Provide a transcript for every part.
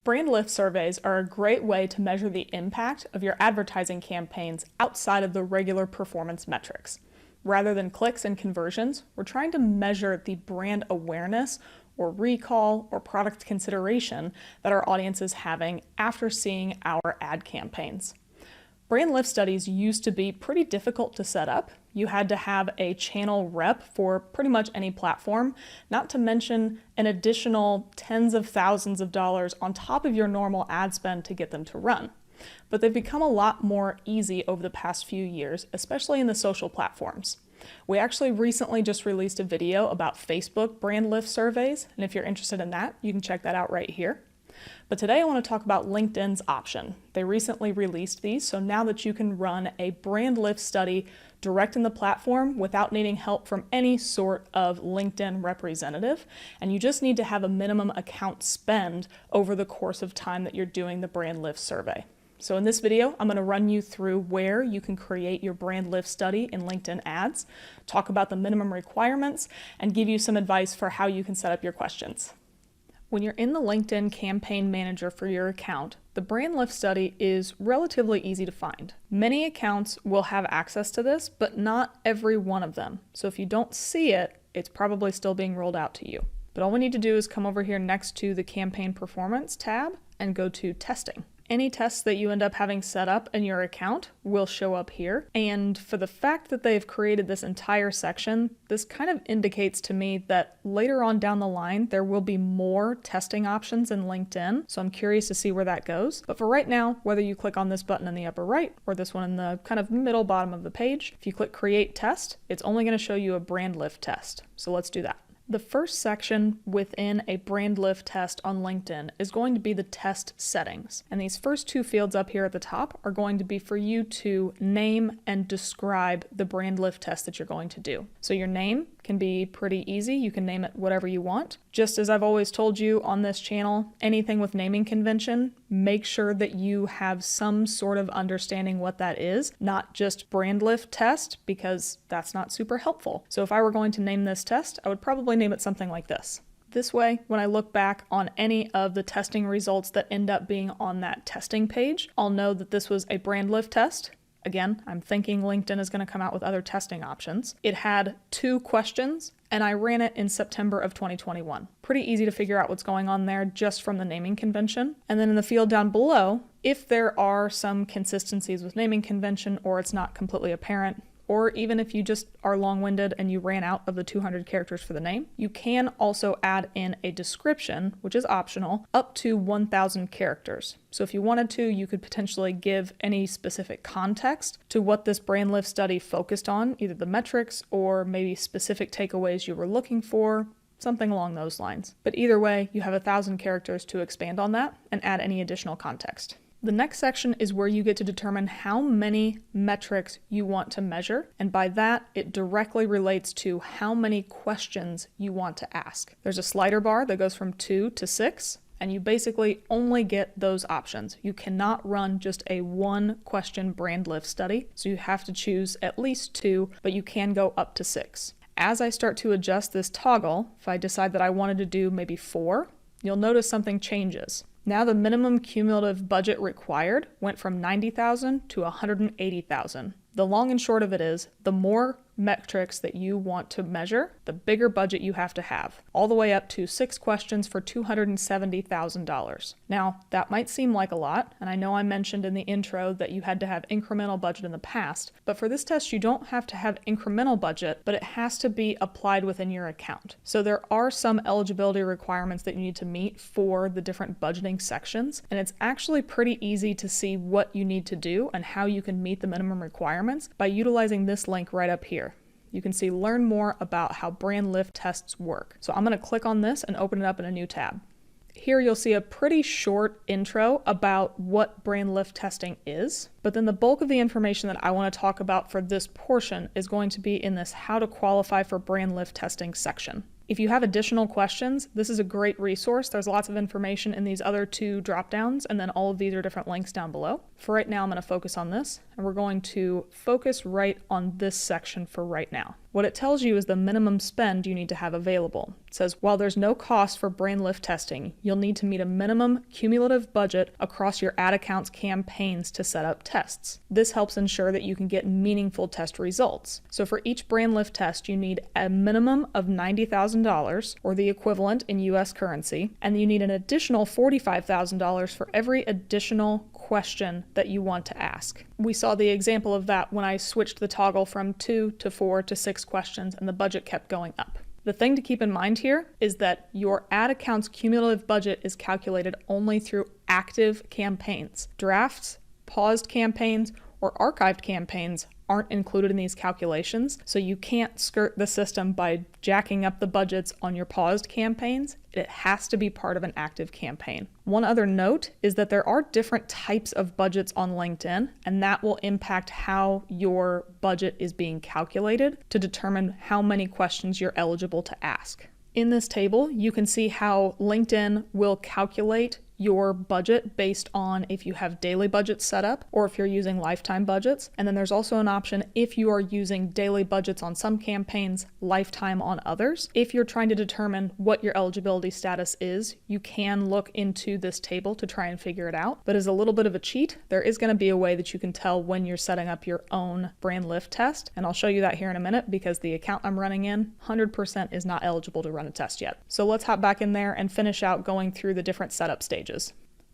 Brand lift surveys are a great way to measure the impact of your advertising campaigns outside of the regular performance metrics. Rather than clicks and conversions, we're trying to measure the brand awareness or recall or product consideration that our audience is having after seeing our ad campaigns. Brand lift studies used to be pretty difficult to set up. You had to have a channel rep for pretty much any platform, not to mention an additional tens of thousands of dollars on top of your normal ad spend to get them to run. But they've become a lot more easy over the past few years, especially in the social platforms. We actually recently just released a video about Facebook brand lift surveys, and if you're interested in that, you can check that out right here. But today I want to talk about LinkedIn's option. They recently released these, so now that you can run a brand lift study direct in the platform without needing help from any sort of LinkedIn representative, and you just need to have a minimum account spend over the course of time that you're doing the brand lift survey. So in this video, I'm going to run you through where you can create your brand lift study in LinkedIn ads, talk about the minimum requirements, and give you some advice for how you can set up your questions. When you're in the LinkedIn Campaign Manager for your account, the brand lift study is relatively easy to find. Many accounts will have access to this, but not every one of them. So if you don't see it, it's probably still being rolled out to you. But all we need to do is come over here next to the Campaign Performance tab and go to Testing. Any tests that you end up having set up in your account will show up here. And for the fact that they've created this entire section, this kind of indicates to me that later on down the line, there will be more testing options in LinkedIn. So I'm curious to see where that goes. But for right now, whether you click on this button in the upper right or this one in the kind of middle bottom of the page, if you click Create Test, it's only going to show you a brand lift test. So let's do that. The first section within a brand lift test on LinkedIn is going to be the test settings. And these first two fields up here at the top are going to be for you to name and describe the brand lift test that you're going to do. So your name can be pretty easy. You can name it whatever you want. Just as I've always told you on this channel, anything with naming convention, make sure that you have some sort of understanding what that is, not just brand lift test, because that's not super helpful. So if I were going to name this test, I would probably name it something like this. This way, when I look back on any of the testing results that end up being on that testing page, I'll know that this was a brand lift test. Again, I'm thinking LinkedIn is going to come out with other testing options. It had 2 questions, and I ran it in September of 2021. Pretty easy to figure out what's going on there just from the naming convention. And then in the field down below, if there are some consistencies with naming convention or it's not completely apparent, or even if you just are long-winded and you ran out of the 200 characters for the name, you can also add in a description, which is optional, up to 1,000 characters. So if you wanted to, you could potentially give any specific context to what this brand lift study focused on, either the metrics or maybe specific takeaways you were looking for, something along those lines. But either way, you have 1,000 characters to expand on that and add any additional context. The next section is where you get to determine how many metrics you want to measure, and by that, it directly relates to how many questions you want to ask. There's a slider bar that goes from 2 to 6, and you basically only get those options. You cannot run just a 1-question brand lift study, so you have to choose at least 2, but you can go up to 6. As I start to adjust this toggle, if I decide that I wanted to do maybe 4, you'll notice something changes. Now the minimum cumulative budget required went from $90,000 to $180,000. The long and short of it is, the more metrics that you want to measure, the bigger budget you have to have, all the way up to 6 questions for $270,000. Now, that might seem like a lot, and I know I mentioned in the intro that you had to have incremental budget in the past, but for this test, you don't have to have incremental budget, but it has to be applied within your account. So there are some eligibility requirements that you need to meet for the different budgeting sections, and it's actually pretty easy to see what you need to do and how you can meet the minimum requirements by utilizing this link right up here. You can see learn more about how brand lift tests work. So I'm going to click on this and open it up in a new tab. Here you'll see a pretty short intro about what brand lift testing is, but then the bulk of the information that I want to talk about for this portion is going to be in this how to qualify for brand lift testing section. If you have additional questions, this is a great resource. There's lots of information in these other 2 drop-downs, and then all of these are different links down below. For right now, I'm going to focus on this, and we're going to focus right on this section for right now. What it tells you is the minimum spend you need to have available. It says, while there's no cost for brand lift testing, you'll need to meet a minimum cumulative budget across your ad accounts campaigns to set up tests. This helps ensure that you can get meaningful test results. So for each brand lift test, you need a minimum of $90,000 or the equivalent in US currency, and you need an additional $45,000 for every additional question that you want to ask. We saw the example of that when I switched the toggle from 2 to 4 to 6 questions and the budget kept going up. The thing to keep in mind here is that your ad account's cumulative budget is calculated only through active campaigns. Drafts, paused campaigns, or archived campaigns aren't included in these calculations, so you can't skirt the system by jacking up the budgets on your paused campaigns. It has to be part of an active campaign. One other note is that there are different types of budgets on LinkedIn, and that will impact how your budget is being calculated to determine how many questions you're eligible to ask. In this table, you can see how LinkedIn will calculate your budget based on if you have daily budgets set up or if you're using lifetime budgets. And then there's also an option if you are using daily budgets on some campaigns, lifetime on others. If you're trying to determine what your eligibility status is, you can look into this table to try and figure it out. But as a little bit of a cheat, there is going to be a way that you can tell when you're setting up your own brand lift test. And I'll show you that here in a minute because the account I'm running in, 100% is not eligible to run a test yet. So let's hop back in there and finish out going through the different setup stages.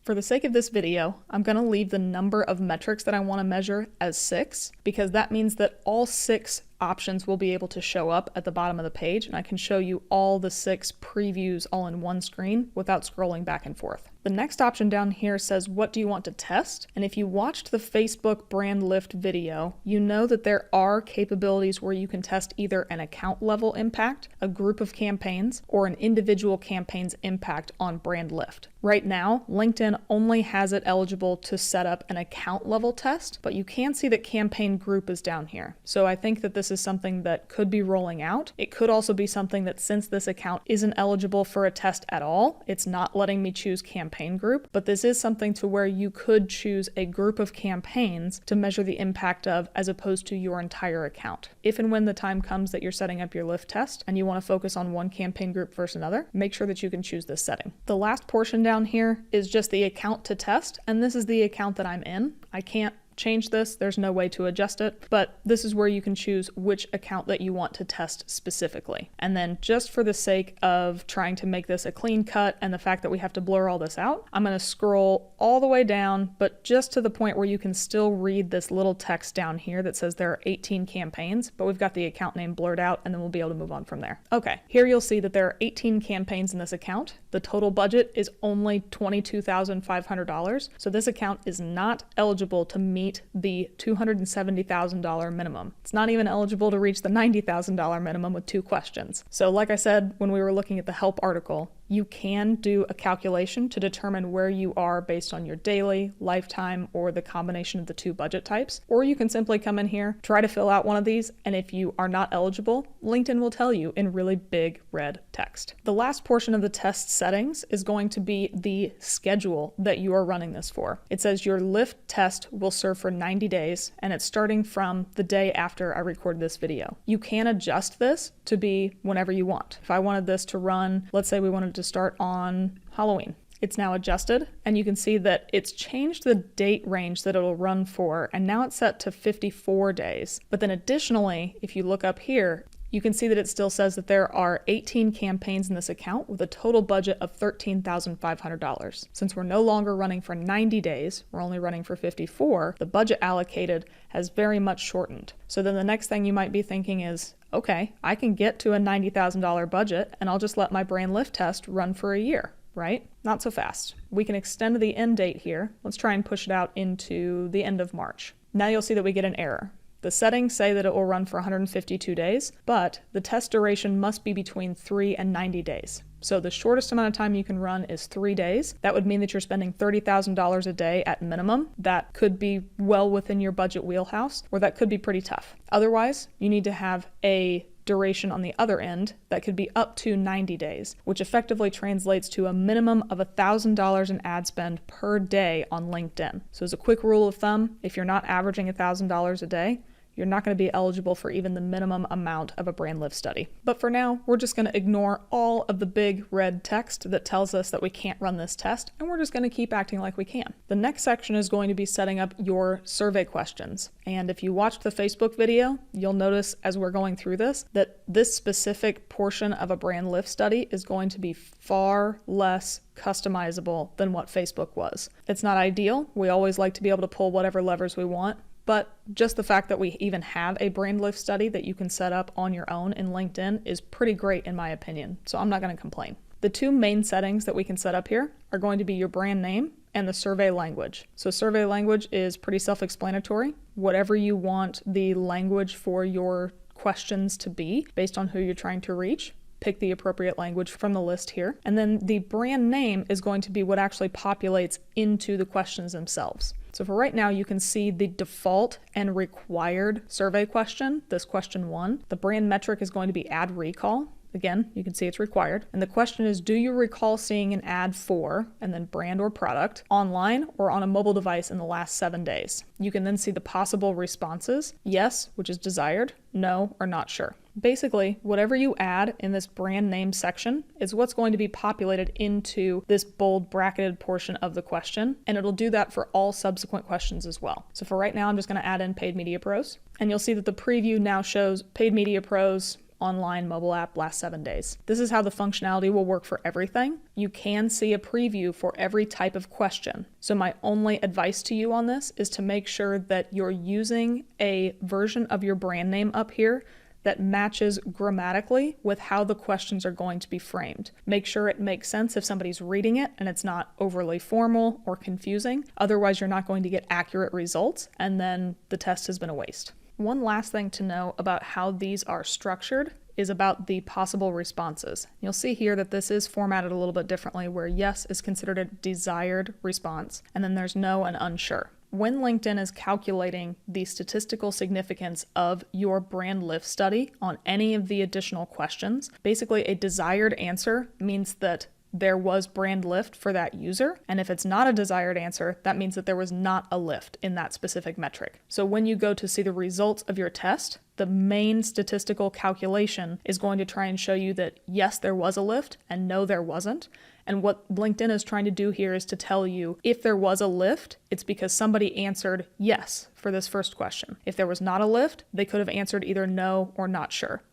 For the sake of this video, I'm going to leave the number of metrics that I want to measure as 6 because that means that all 6 options will be able to show up at the bottom of the page, and I can show you all the 6 previews all in one screen without scrolling back and forth. The next option down here says, what do you want to test? And if you watched the Facebook brand lift video, you know that there are capabilities where you can test either an account level impact, a group of campaigns, or an individual campaign's impact on brand lift. Right now, LinkedIn only has it eligible to set up an account level test, but you can see that campaign group is down here. So I think that this is something that could be rolling out. It could also be something that since this account isn't eligible for a test at all, it's not letting me choose campaign group, but this is something to where you could choose a group of campaigns to measure the impact of as opposed to your entire account. If and when the time comes that you're setting up your lift test and you want to focus on one campaign group versus another, make sure that you can choose this setting. The last portion down here is just the account to test, and this is the account that I'm in. I can't change this. There's no way to adjust it, but this is where you can choose which account that you want to test specifically. And then just for the sake of trying to make this a clean cut and the fact that we have to blur all this out, I'm going to scroll all the way down, but just to the point where you can still read this little text down here that says there are 18 campaigns, but we've got the account name blurred out, and then we'll be able to move on from there. Okay, here you'll see that there are 18 campaigns in this account. The total budget is only $22,500, so this account is not eligible to meet the $270,000 minimum. It's not even eligible to reach the $90,000 minimum with 2 questions. So like I said, when we were looking at the help article, you can do a calculation to determine where you are based on your daily, lifetime, or the combination of the 2 budget types. Or you can simply come in here, try to fill out one of these, and if you are not eligible, LinkedIn will tell you in really big red text. The last portion of the test settings is going to be the schedule that you are running this for. It says your lift test will serve for 90 days, and it's starting from the day after I record this video. You can adjust this to be whenever you want. If I wanted this to run, let's say we wanted to start on Halloween. It's now adjusted, and you can see that it's changed the date range that it'll run for, and now it's set to 54 days. But then additionally, if you look up here, you can see that it still says that there are 18 campaigns in this account with a total budget of $13,500. Since we're no longer running for 90 days, we're only running for 54, the budget allocated has very much shortened. So then the next thing you might be thinking is, okay, I can get to a $90,000 budget and I'll just let my brand lift test run for a year, right? Not so fast. We can extend the end date here. Let's try and push it out into the end of March. Now you'll see that we get an error. The settings say that it will run for 152 days, but the test duration must be between 3 and 90 days. So the shortest amount of time you can run is 3 days. That would mean that you're spending $30,000 a day at minimum. That could be well within your budget wheelhouse, or that could be pretty tough. Otherwise, you need to have a duration on the other end that could be up to 90 days, which effectively translates to a minimum of $1,000 in ad spend per day on LinkedIn. So as a quick rule of thumb, if you're not averaging $1,000 a day, you're not going to be eligible for even the minimum amount of a brand lift study. But for now, we're just going to ignore all of the big red text that tells us that we can't run this test, and we're just going to keep acting like we can. The next section is going to be setting up your survey questions. And if you watched the Facebook video, you'll notice as we're going through this that this specific portion of a brand lift study is going to be far less customizable than what Facebook was. It's not ideal. We always like to be able to pull whatever levers we want, but just the fact that we even have a brand lift study that you can set up on your own in LinkedIn is pretty great in my opinion, so I'm not going to complain. The two main settings that we can set up here are going to be your brand name and the survey language. So survey language is pretty self-explanatory. Whatever you want the language for your questions to be based on who you're trying to reach, pick the appropriate language from the list here. And then the brand name is going to be what actually populates into the questions themselves. So for right now, you can see the default and required survey question, this question 1. The brand metric is going to be ad recall. Again, you can see it's required. And the question is, do you recall seeing an ad for, and then brand or product, online or on a mobile device in the last 7 days? You can then see the possible responses, yes, which is desired, no, or not sure. Basically, whatever you add in this brand name section is what's going to be populated into this bold bracketed portion of the question, and it'll do that for all subsequent questions as well. So for right now, I'm just going to add in paid media pros, and you'll see that the preview now shows paid media pros, online mobile app last 7 days. This is how the functionality will work for everything. You can see a preview for every type of question. So my only advice to you on this is to make sure that you're using a version of your brand name up here that matches grammatically with how the questions are going to be framed. Make sure it makes sense if somebody's reading it and it's not overly formal or confusing. Otherwise, you're not going to get accurate results, and then the test has been a waste. One last thing to know about how these are structured is about the possible responses. You'll see here that this is formatted a little bit differently, where yes is considered a desired response, and then there's no and unsure. When LinkedIn is calculating the statistical significance of your brand lift study on any of the additional questions, basically a desired answer means that there was brand lift for that user. And if it's not a desired answer, that means that there was not a lift in that specific metric. So when you go to see the results of your test, the main statistical calculation is going to try and show you that yes, there was a lift and no, there wasn't. And what LinkedIn is trying to do here is to tell you if there was a lift, it's because somebody answered yes for this first question. If there was not a lift, they could have answered either no or not sure.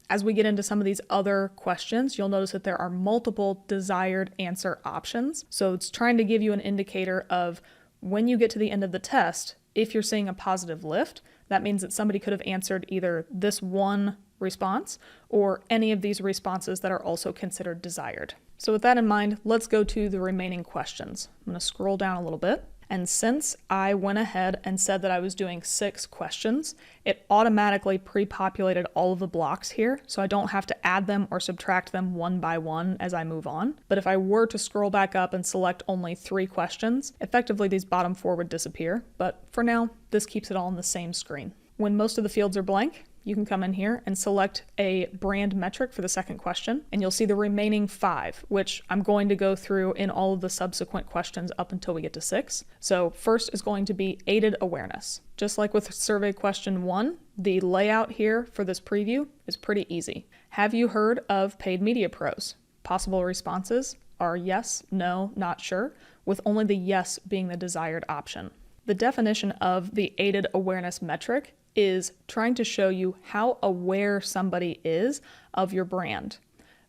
As we get into some of these other questions, you'll notice that there are multiple desired answer options. So it's trying to give you an indicator of when you get to the end of the test, if you're seeing a positive lift, that means that somebody could have answered either this one response or any of these responses that are also considered desired. So with that in mind, let's go to the remaining questions. I'm going to scroll down a little bit. And since I went ahead and said that I was doing 6 questions, it automatically pre-populated all of the blocks here, so I don't have to add them or subtract them one by one as I move on. But if I were to scroll back up and select only 3 questions, effectively these bottom 4 would disappear. But for now, this keeps it all on the same screen. When most of the fields are blank, you can come in here and select a brand metric for the second question, and you'll see the remaining 5, which I'm going to go through in all of the subsequent questions up until we get to 6. So first is going to be aided awareness. Just like with survey question 1, the layout here for this preview is pretty easy. Have you heard of paid media pros? Possible responses are yes, no, not sure, with only the yes being the desired option. The definition of the aided awareness metric is trying to show you how aware somebody is of your brand.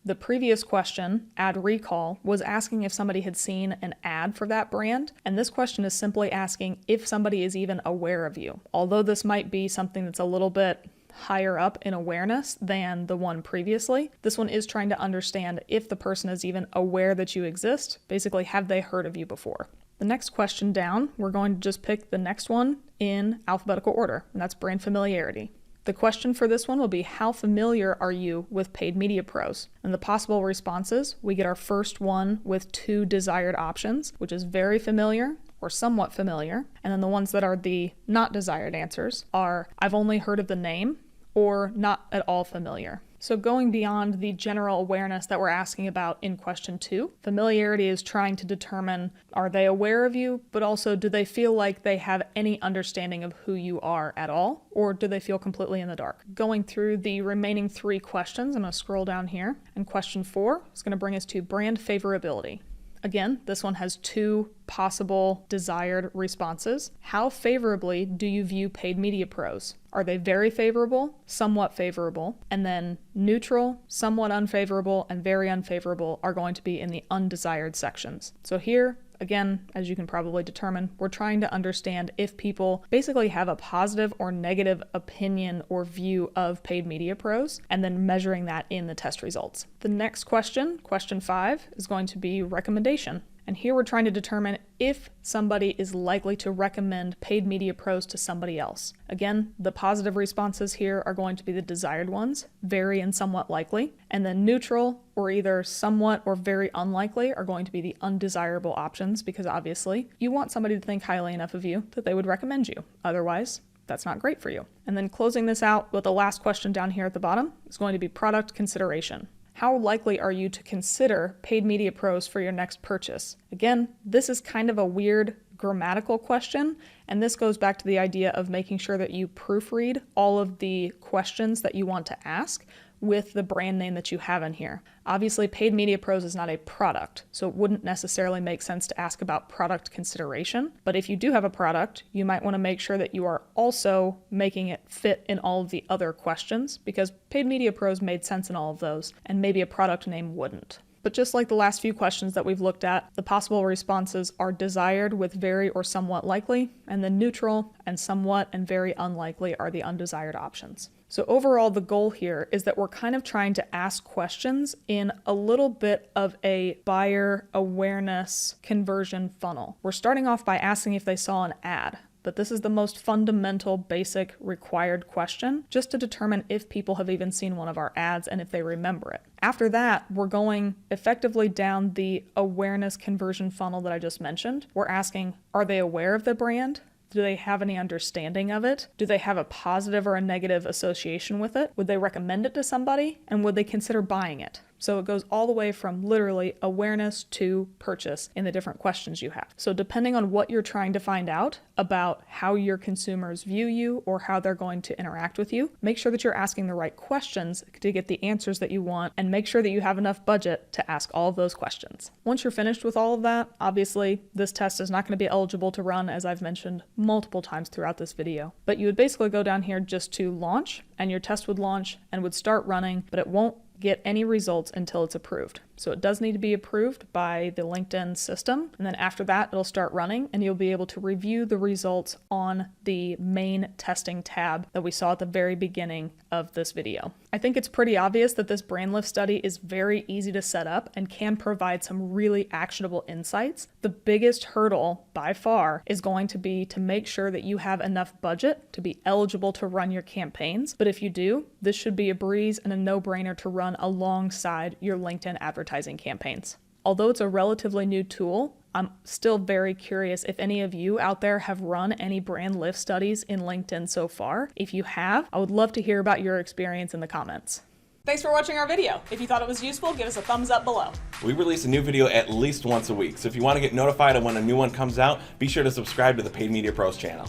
The previous question, ad recall, was asking if somebody had seen an ad for that brand, and this question is simply asking if somebody is even aware of you. Although this might be something that's a little bit higher up in awareness than the one previously, this one is trying to understand if the person is even aware that you exist. Basically, have they heard of you before? The next question down, we're going to just pick the next one in alphabetical order, and that's brand familiarity. The question for this one will be, how familiar are you with paid media pros? And the possible responses, we get our first one with 2 desired options, which is very familiar or somewhat familiar. And then the ones that are the not desired answers are, I've only heard of the name or not at all familiar. So going beyond the general awareness that we're asking about in question 2, familiarity is trying to determine, are they aware of you, but also do they feel like they have any understanding of who you are at all, or do they feel completely in the dark? Going through the remaining 3 questions, I'm going to scroll down here, and question 4 is going to bring us to brand favorability. Again, this one has 2 possible desired responses. How favorably do you view paid media pros? Are they very favorable, somewhat favorable, and then neutral, somewhat unfavorable, and very unfavorable are going to be in the undesired sections. So here, again, as you can probably determine, we're trying to understand if people basically have a positive or negative opinion or view of paid media pros, and then measuring that in the test results. The next question, question 5, is going to be recommendation. And here we're trying to determine if somebody is likely to recommend paid media pros to somebody else. Again, the positive responses here are going to be the desired ones, very and somewhat likely. And then neutral, or either somewhat or very unlikely, are going to be the undesirable options, because obviously you want somebody to think highly enough of you that they would recommend you. Otherwise, that's not great for you. And then closing this out with the last question down here at the bottom is going to be product consideration. How likely are you to consider paid media pros for your next purchase? Again, this is kind of a weird grammatical question, and this goes back to the idea of making sure that you proofread all of the questions that you want to ask with the brand name that you have in here. Obviously, paid media pros is not a product, so it wouldn't necessarily make sense to ask about product consideration. But if you do have a product, you might want to make sure that you are also making it fit in all of the other questions, because paid media pros made sense in all of those, and maybe a product name wouldn't. But just like the last few questions that we've looked at, the possible responses are desired with very or somewhat likely, and then neutral and somewhat and very unlikely are the undesired options. So overall, the goal here is that we're kind of trying to ask questions in a little bit of a buyer awareness conversion funnel. We're starting off by asking if they saw an ad, but this is the most fundamental, basic, required question, just to determine if people have even seen one of our ads and if they remember it. After that, we're going effectively down the awareness conversion funnel that I just mentioned. We're asking, are they aware of the brand? Do they have any understanding of it? Do they have a positive or a negative association with it? Would they recommend it to somebody? And would they consider buying it? So it goes all the way from literally awareness to purchase in the different questions you have. So depending on what you're trying to find out about how your consumers view you or how they're going to interact with you, make sure that you're asking the right questions to get the answers that you want, and make sure that you have enough budget to ask all of those questions. Once you're finished with all of that, obviously this test is not going to be eligible to run, as I've mentioned multiple times throughout this video. But you would basically go down here just to launch, and your test would launch and would start running, but it won't get any results until it's approved. So it does need to be approved by the LinkedIn system, and then after that it'll start running, and you'll be able to review the results on the main testing tab that we saw at the very beginning of this video. I think it's pretty obvious that this brand lift study is very easy to set up and can provide some really actionable insights. The biggest hurdle by far is going to be to make sure that you have enough budget to be eligible to run your campaigns. But if you do, this should be a breeze and a no-brainer to run alongside your LinkedIn advertising campaigns. Although it's a relatively new tool, I'm still very curious if any of you out there have run any brand lift studies in LinkedIn so far. If you have, I would love to hear about your experience in the comments. Thanks for watching our video. If you thought it was useful, give us a thumbs up below. We release a new video at least once a week, so if you want to get notified of when a new one comes out, be sure to subscribe to the Paid Media Pros channel.